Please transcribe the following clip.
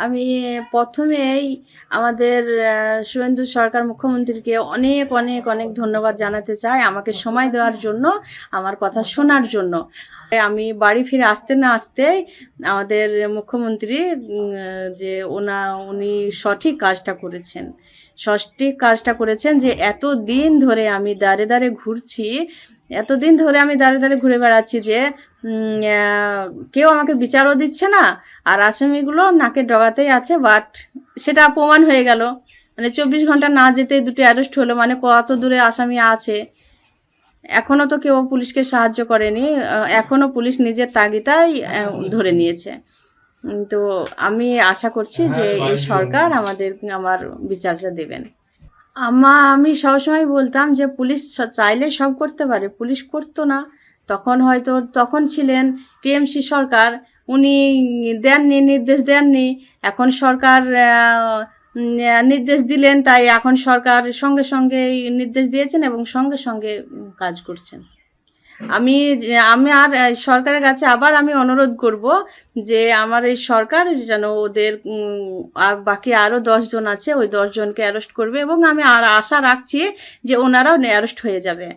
আমি প্রথমেই আমাদের শুভেন্দু সরকার মুখ্যমন্ত্রীকে অনেক অনেক অনেক ধন্যবাদ জানাতে চাই আমাকে সময় দেওয়ার জন্য, আমার কথা শোনার জন্য। আমি বাড়ি ফিরে আসতে না আসতেই আমাদের মুখ্যমন্ত্রী যে উনি সঠিক কাজটা করেছেন, সঠিক কাজটা করেছেন যে এত দিন ধরে আমি দাঁড়ে দাঁড়ে ঘুরছি, এতদিন ধরে আমি দাঁড়ে দাঁড়ে ঘুরে বেড়াচ্ছি যে কেউ আমাকে বিচারও দিচ্ছে না, আর আসামিগুলো নাকের ডগাতেই আছে। বাট সেটা প্রমাণ হয়ে গেল, মানে 24 ঘন্টা না যেতেই দুটো অ্যারেস্ট হলো, মানে কত দূরে আসামি আছে। এখনও তো কেউ পুলিশকে সাহায্য করেনি, এখনও পুলিশ নিজের তাগিদাই ধরে নিয়েছে। তো আমি আশা করছি যে এই সরকার আমার বিচারটা দেবেন। আমি সবসময় বলতাম যে পুলিশ চাইলে সব করতে পারে, পুলিশ করতো না। তখন ছিলেন টিএমসি সরকার, উনি দেননি, নির্দেশ দেননি। এখন সরকার নির্দেশ দিলেন, তাই এখন সরকার সঙ্গে সঙ্গে নির্দেশ দিয়েছেন এবং সঙ্গে সঙ্গে কাজ করছেন। আমি আর সরকারের কাছে আবার আমি অনুরোধ করব যে আমার এই সরকার যেন ওদের বাকি আরও 10 জন আছে, ওই 10 জনকে অ্যারেস্ট করবে, এবং আমি আর আশা রাখছি যে ওনারাও অ্যারেস্ট হয়ে যাবে।